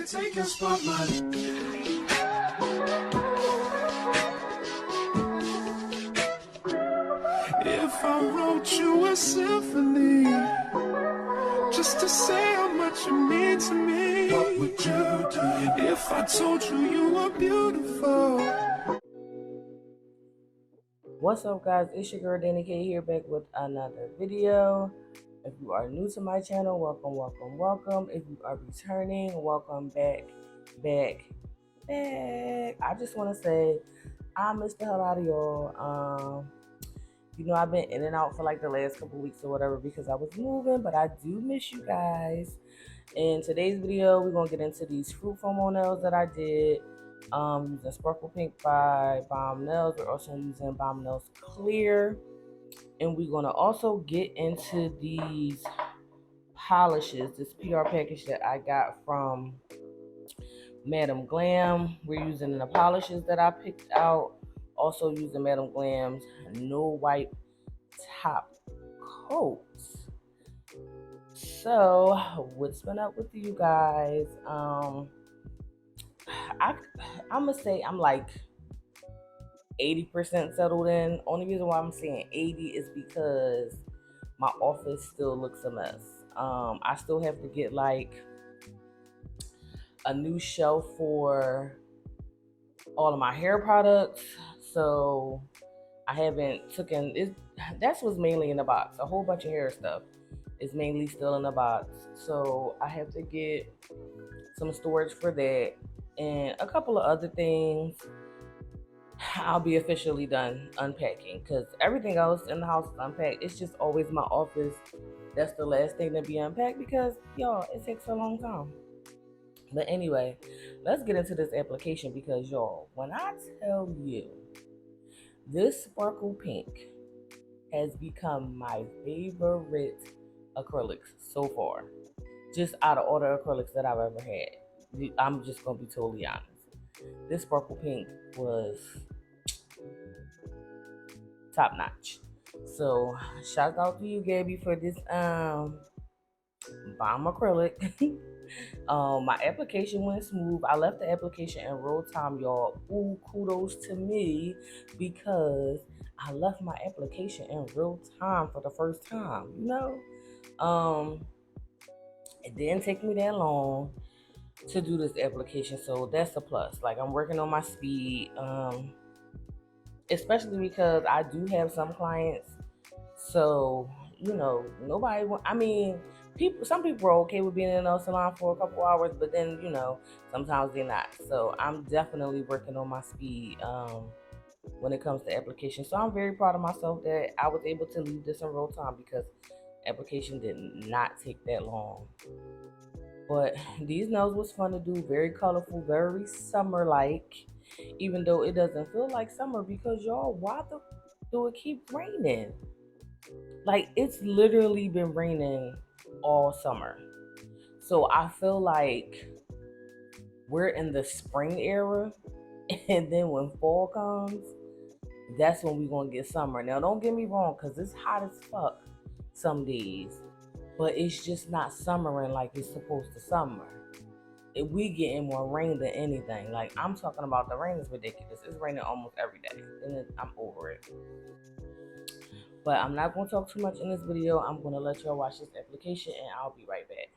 can take your spotlight. If I wrote you a symphony, just to say how much you mean to me, what would you do if I told you you were beautiful? What's up, guys? It's your girl Danny K here, back with another video. If you are new to my channel, welcome. If you are returning, welcome back. I just want to say I missed the hell out of y'all. You know, I've been in and out for like the last couple weeks or whatever because I was moving, but I do miss you guys. In today's video, we're gonna get into these fruit foam nails that I did. Using Sparkle Pink by Bomb Nails. We're also using Bomb Nails Clear. And we're gonna also get into these polishes, this PR package that I got from Madam Glam. We're using the polishes that I picked out. Also using Madam Glam's No Wipe Top Coats. So, what's been up with you guys? I'm gonna say I'm like 80% settled in. Only reason why I'm saying 80 is because my office still looks a mess. I still have to get like a new shelf for all of my hair products. So I haven't taken it. That's what's mainly in the box. A whole bunch of hair stuff is mainly still in the box. So I have to get some storage for that and a couple of other things. I'll be officially done unpacking because everything else in the house is unpacked. It's just always my office that's the last thing to be unpacked because, y'all, it takes a long time. But anyway, let's get into this application because, y'all, when I tell you this Sparkle Pink has become my favorite acrylics so far, just out of all the acrylics that I've ever had, I'm just going to be totally honest. This Sparkle Pink was top notch. So shout out to you, Gabby, for this bomb acrylic. My application went smooth. I left the application in real time, y'all. Ooh, kudos to me because I left my application in real time for the first time. You know, it didn't take me that long to do this application, so that's a plus. Like, I'm working on my speed, especially because I do have some clients, so you know, some people are okay with being in a nail salon for a couple hours, but then, you know, sometimes they're not. So I'm definitely working on my speed when it comes to application. So I'm very proud of myself that I was able to leave this in real time because application did not take that long. But these nails was fun to do, very colorful, very summer-like, even though it doesn't feel like summer because, y'all, why do it keep raining? Like, it's literally been raining all summer. So I feel like we're in the spring era, and then when fall comes, that's when we're going to get summer. Now, don't get me wrong, because it's hot as fuck some days, but it's just not summering like it's supposed to summer. We getting more rain than anything. Like, I'm talking about the rain is ridiculous. It's raining almost every day, and I'm over it. But I'm not going to talk too much in this video. I'm going to let y'all watch this application, and I'll be right back.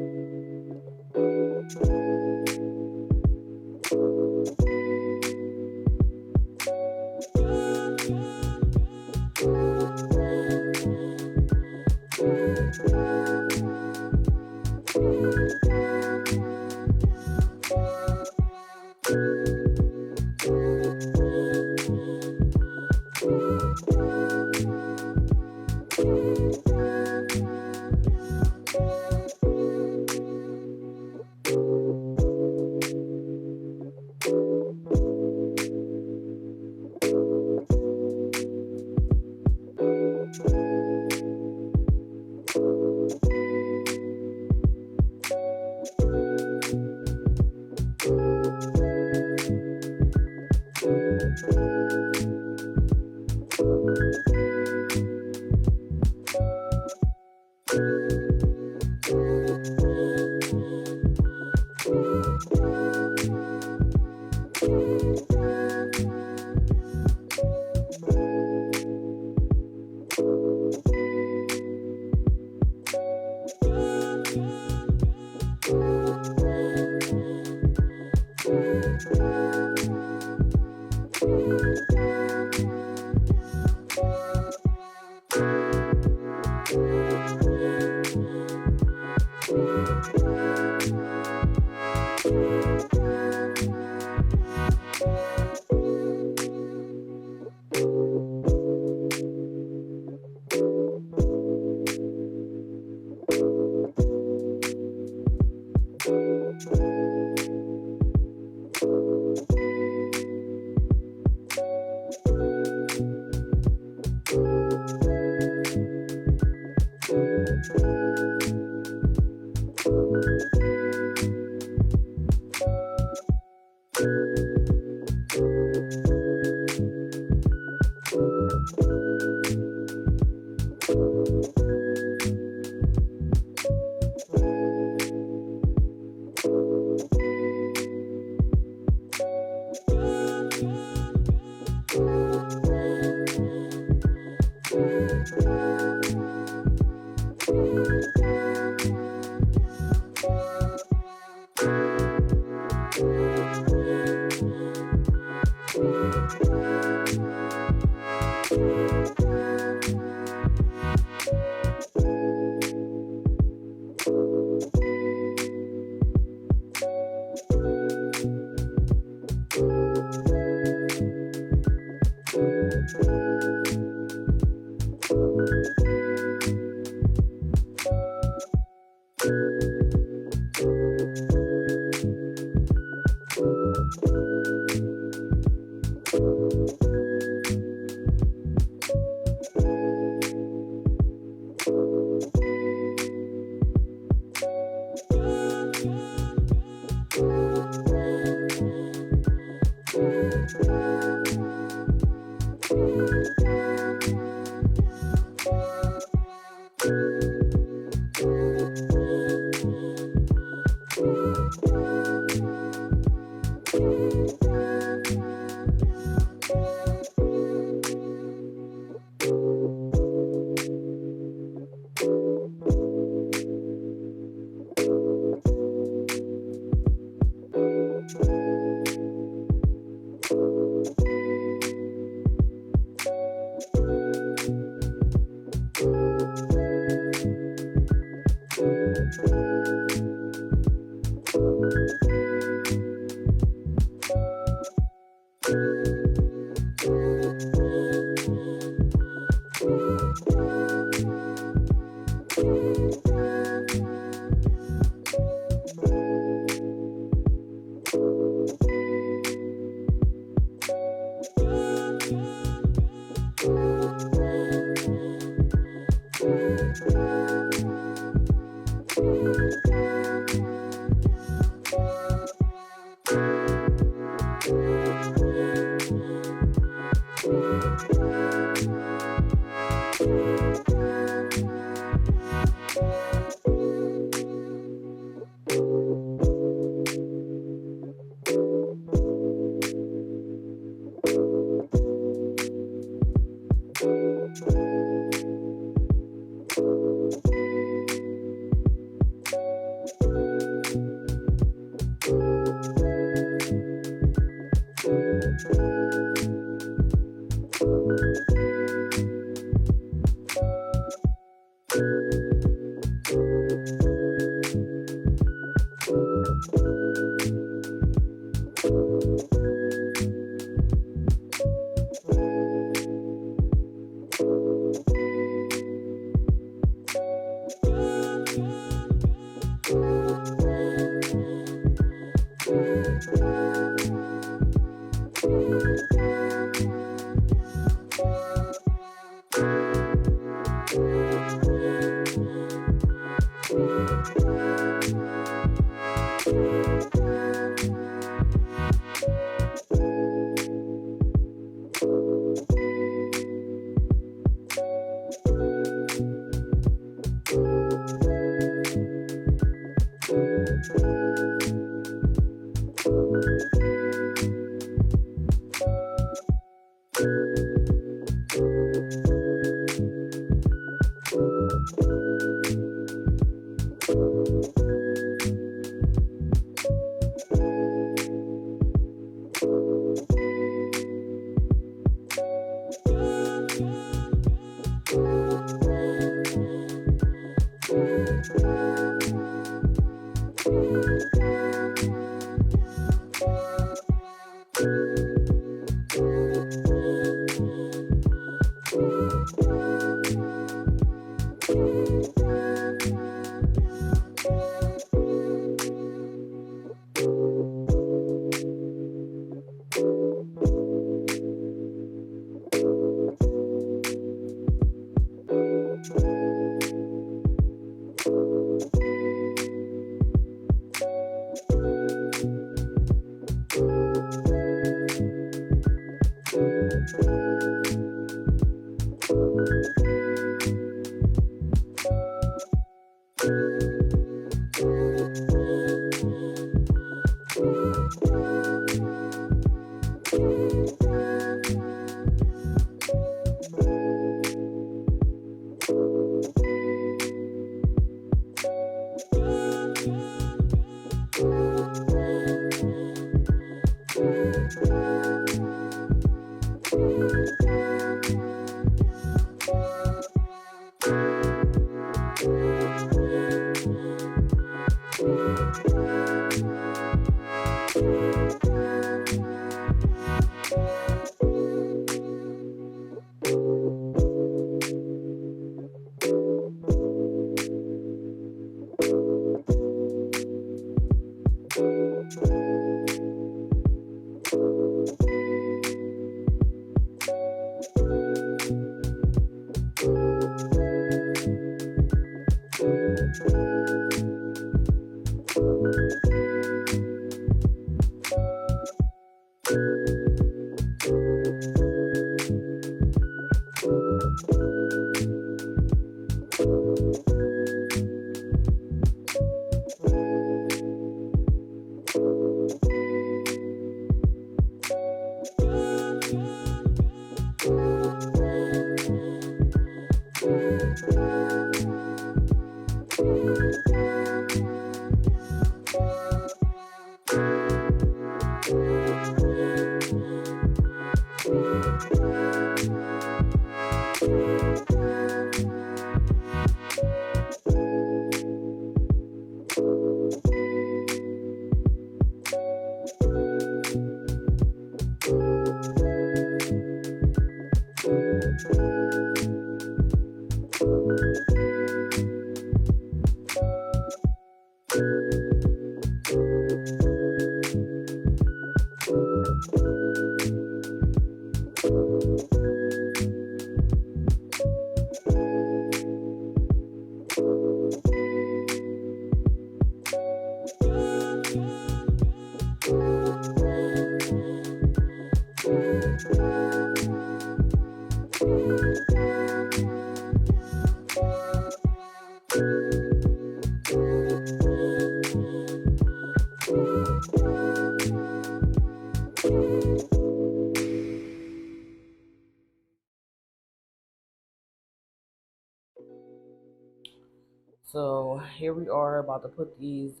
So here we are about to put these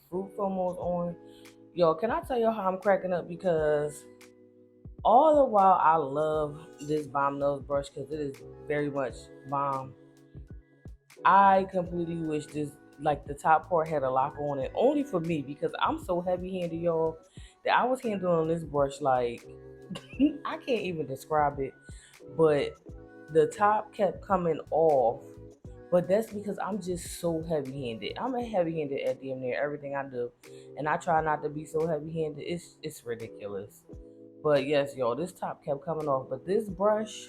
fruit foamers on. Yo, can I tell you how I'm cracking up? Because all the while I love this bomb nose brush because it is very much bomb. I completely wish this, like the top part had a lock on it, only for me because I'm so heavy handed, y'all, that I was handling this brush like I can't even describe it, but the top kept coming off. But that's because I'm just so heavy handed. I'm a heavy handed at damn near everything I do, and I try not to be so heavy handed. It's ridiculous. But yes, y'all, this top kept coming off. But this brush,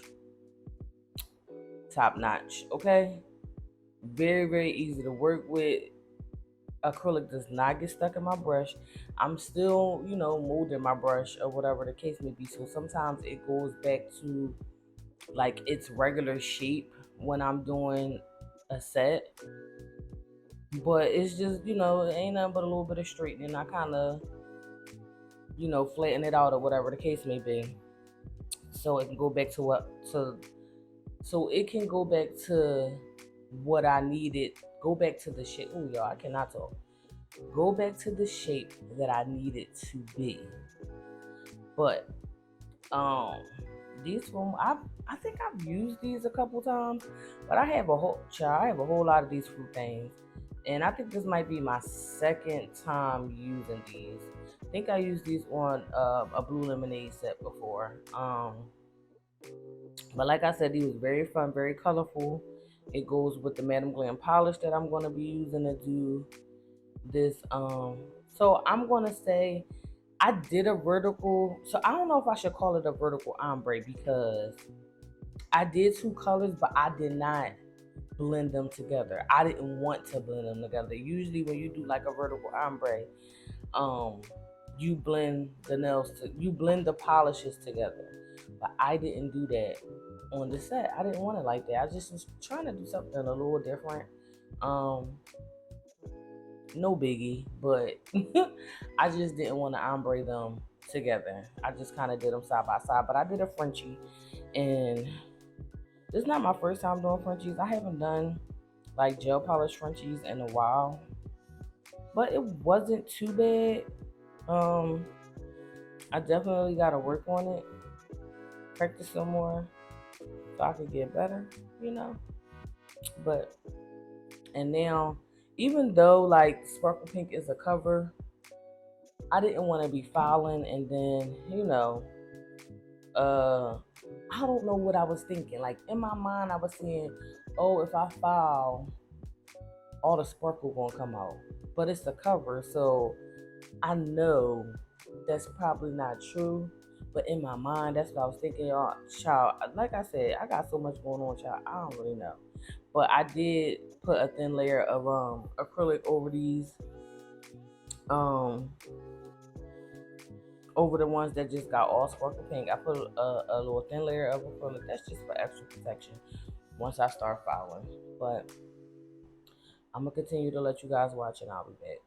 top notch. Okay, very very easy to work with. Acrylic does not get stuck in my brush. I'm still, molding my brush or whatever the case may be. So sometimes it goes back to like its regular shape when I'm doing a set. But it's just, it ain't nothing but a little bit of straightening. I kind of, flatten it out or whatever the case may be. So it can go back to so it can go back to what I needed. Go back to the shape. Oh, y'all, I cannot talk. Go back to the shape that I need it to be. But these one I think I've used these a couple times, but I have a whole lot of these fruit things, and I think this might be my second time using these. I think I used these on a blue lemonade set before. But like I said, these was very fun, very colorful. It goes with the Madam Glam polish that I'm going to be using to do this. So I'm going to say I did a vertical. So I don't know if I should call it a vertical ombre because I did two colors, but I did not blend them together. I didn't want to blend them together. Usually when you do like a vertical ombre, you blend you blend the polishes together. But I didn't do that on the set. I didn't want it like that. I just was trying to do something a little different. No biggie, but I just didn't want to ombre them together. I just kind of did them side by side. But I did a Frenchie, and this is not my first time doing Frenchies. I haven't done like gel polish Frenchies in a while, but it wasn't too bad. I definitely got to work on it, practice some more, so I could get better, But and now, even though like Sparkle Pink is a cover, I didn't want to be filing and then, I don't know what I was thinking. Like in my mind, I was saying, oh, if I file, all the sparkle gonna come out. But it's the cover, so I know that's probably not true. But in my mind, that's what I was thinking, y'all. Child, like I said, I got so much going on, child. I don't really know. But I did put a thin layer of acrylic over these, over the ones that just got all sparkle pink. I put a little thin layer of acrylic. That's just for extra protection once I start filing. But I'm gonna continue to let you guys watch, and I'll be back.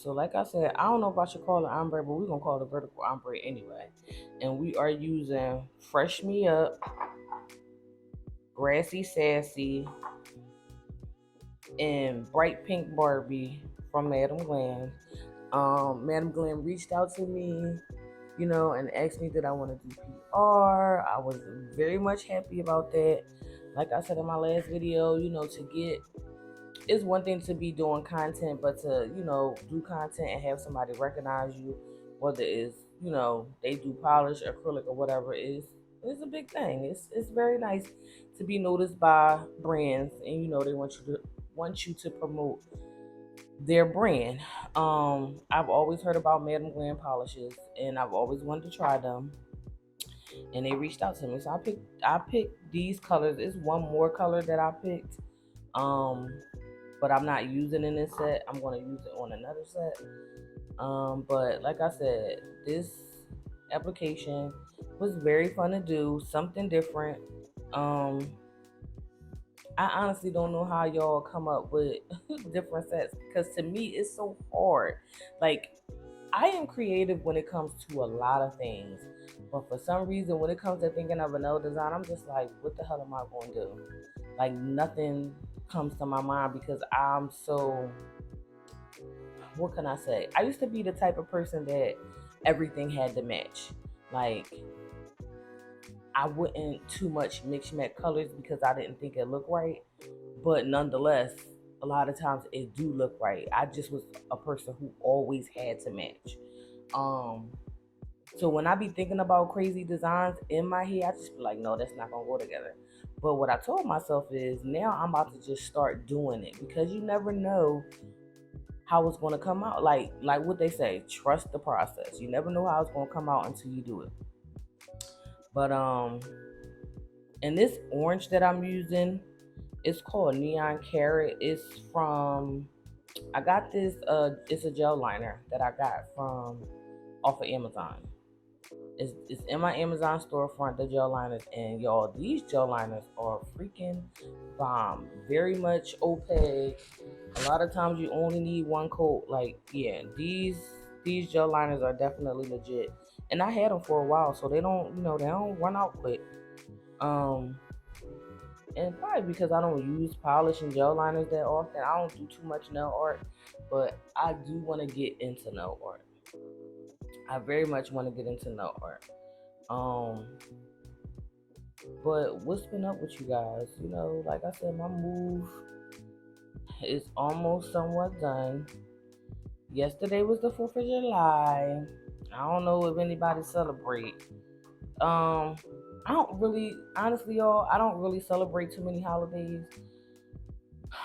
So like I said, I don't know if I should call it ombre, but we're gonna call it vertical ombre anyway. And we are using Fresh Me Up, Grassy Sassy, and Bright Pink Barbie from Madam Glam. Madam Glam reached out to me, and asked me did I want to do PR. I was very much happy about that. Like I said in my last video, to get, it's one thing to be doing content, but to, do content and have somebody recognize you, whether it's, they do polish, acrylic, or whatever, is a big thing. It's very nice to be noticed by brands, and they want you to promote their brand. I've always heard about Madam Glam polishes, and I've always wanted to try them. And they reached out to me, so I picked these colors. It's one more color that I picked, but I'm not using in this set. I'm going to use it on another set. But like I said, this application was very fun to do, something different. I honestly don't know how y'all come up with different sets, because to me it's so hard. Like, I am creative when it comes to a lot of things, but for some reason when it comes to thinking of a nail design, I'm just like, what the hell am I going to do? Like, nothing comes to my mind because I'm so, what can I say? I used to be the type of person that everything had to match. Like, I wouldn't too much mix match colors because I didn't think it looked right. But nonetheless, a lot of times it do look right. I just was a person who always had to match. So when I be thinking about crazy designs in my head, I just be like, no, that's not gonna go together. But what I told myself is now I'm about to just start doing it, because you never know how it's gonna come out. Like what they say, trust the process. You never know how it's gonna come out until you do it. But and this orange that I'm using, it's called Neon Carrot. It's from, I got this, it's a gel liner that I got from off of Amazon. It's in my Amazon storefront, the gel liners, and y'all, these gel liners are freaking bomb. Very much opaque. A lot of times you only need one coat. Like, yeah, these gel liners are definitely legit. And I had them for a while, so they don't, they don't run out quick. And probably because I don't use polish and gel liners that often, I don't do too much nail art, but I do want to get into nail art. I very much want to get into nail art. But what's been up with you guys? Like I said, my move is almost somewhat done. Yesterday was the 4th of July. I don't know if anybody celebrate. I don't really, honestly, y'all, I don't really celebrate too many holidays.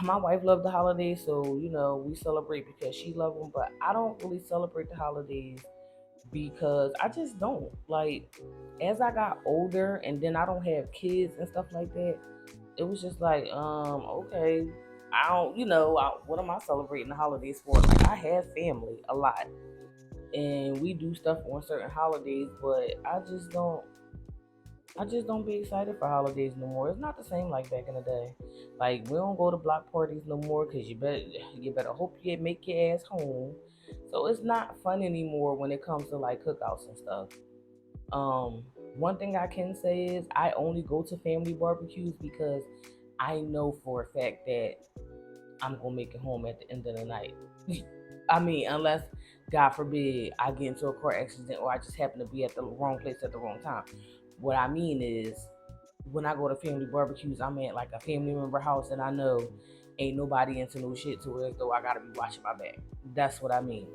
My wife loved the holidays, so, we celebrate because she loved them, but I don't really celebrate the holidays because I just don't. Like, as I got older and then I don't have kids and stuff like that, it was just like, okay, I don't, what am I celebrating the holidays for? Like, I have family a lot, and we do stuff on certain holidays, but I just don't be excited for holidays no more. It's not the same like back in the day. Like, we don't go to block parties no more because you better hope you make your ass home. So it's not fun anymore when it comes to like cookouts and stuff. One thing I can say is I only go to family barbecues because I know for a fact that I'm gonna make it home at the end of the night. I mean, unless, God forbid, I get into a car accident or I just happen to be at the wrong place at the wrong time. What I mean is, when I go to family barbecues, I'm at like a family member house and I know ain't nobody into no shit to where as though I gotta be watching my back. That's what I mean.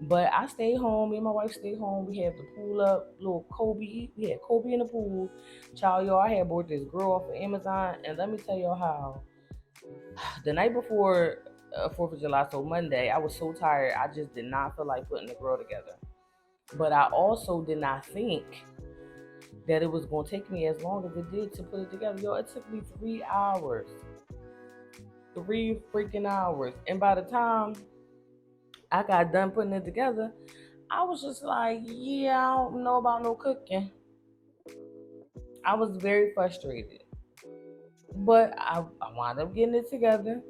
But I stay home. Me and my wife stay home. We have the pool up, little Kobe. We had Kobe in the pool. Child, y'all, I had bought this grill off of Amazon, and let me tell y'all how. The night before 4th of July, so Monday, I was so tired. I just did not feel like putting the grill together. But I also did not think that it was going to take me as long as it did to put it together. Yo, it took me 3 hours. 3 freaking hours. And by the time I got done putting it together, I was just like, yeah, I don't know about no cooking. I was very frustrated. But I wound up getting it together.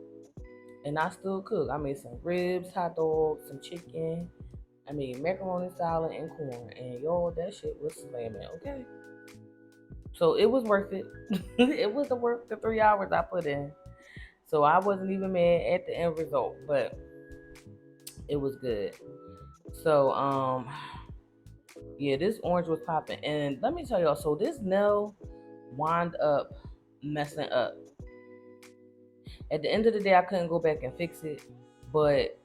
And I still cook. I made some ribs, hot dogs, some chicken. I made macaroni salad and corn. And yo, that shit was slamming, okay? So it was worth it. It was the worth the 3 hours I put in. So I wasn't even mad at the end result, but it was good. So yeah, this orange was popping. And let me tell y'all, so this nail wound up messing up. At the end of the day, I couldn't go back and fix it, but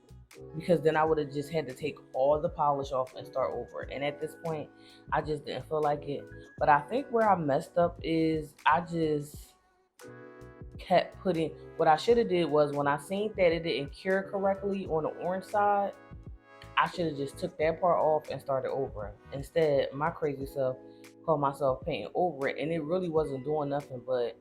because then I would have just had to take all the polish off and start over. And at this point, I just didn't feel like it. But I think where I messed up is I just kept putting, what I should have did was when I seen that it didn't cure correctly on the orange side, I should have just took that part off and started over. Instead, my crazy self called myself painting over it, and it really wasn't doing nothing but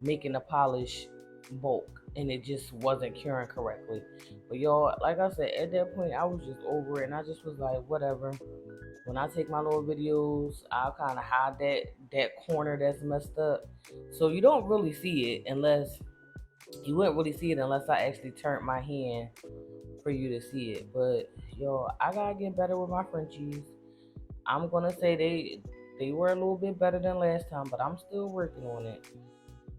making the polish bulk, and it just wasn't curing correctly. But y'all, like I said, at that point I was just over it, and I just was like, whatever. When I take my little videos, I'll kind of hide that corner that's messed up, so you don't really see it unless you wouldn't really see it unless I actually turned my hand for you to see it. But yo, I gotta get better with my Frenchies. I'm gonna say they were a little bit better than last time, but I'm still working on it.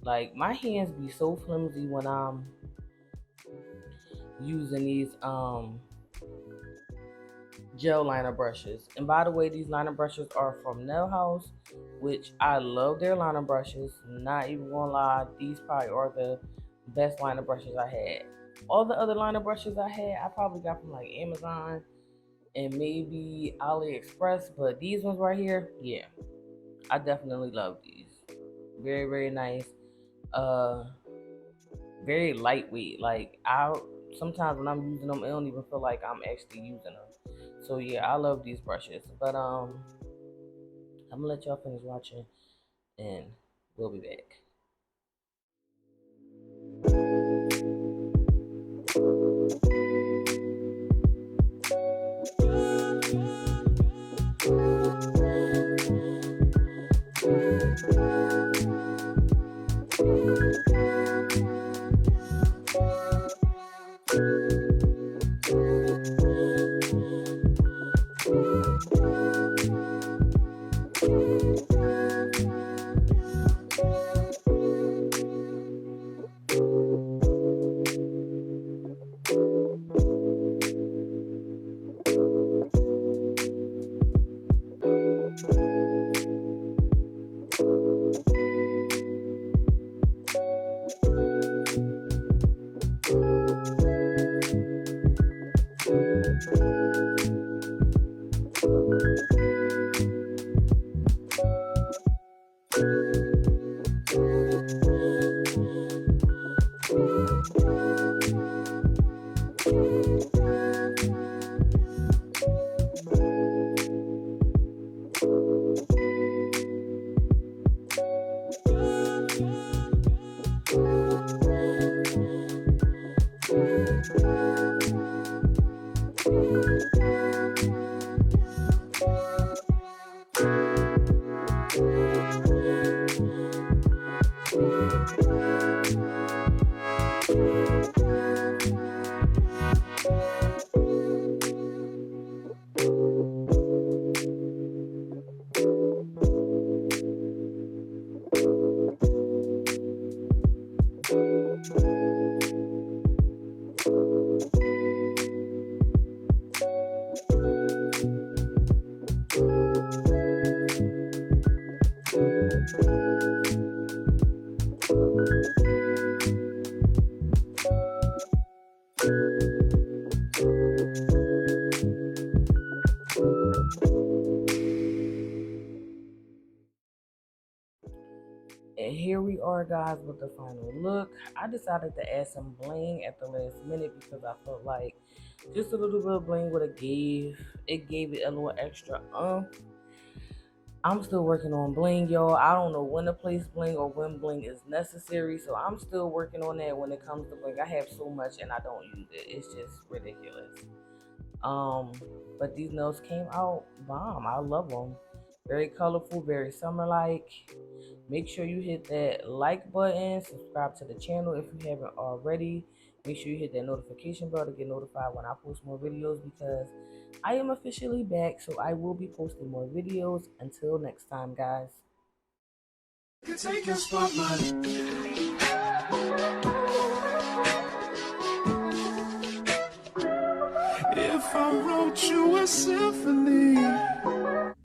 Like my hands be so flimsy when I'm using these gel liner brushes. And by the way, these liner brushes are from Nail House, which I love their liner brushes. Not even gonna lie, these probably are the best liner brushes I had. All the other liner brushes I had, I probably got from like Amazon and maybe AliExpress, but these ones right here, yeah, I definitely love these. Very, very nice. Uh, very lightweight. Like I sometimes when I'm using them, it don't even feel like I'm actually using them. So yeah, I love these brushes. But I'm gonna let y'all finish watching, and we'll be back. And here we are, guys, with the final look. I decided to add some bling at the last minute because I felt like just a little bit of bling would have gave it a little extra I'm still working on bling, y'all. I don't know when to place bling or when bling is necessary, so I'm still working on that when it comes to bling. I have so much and I don't use it. It's just ridiculous. Um, but these nails came out bomb. I love them. Very colorful, very summer-like. Make sure you hit that like button, subscribe to the channel if you haven't already. Make sure you hit that notification bell to get notified when I post more videos, because I am officially back, so I will be posting more videos. Until next time, guys. Take your spotlight. If I wrote you a symphony,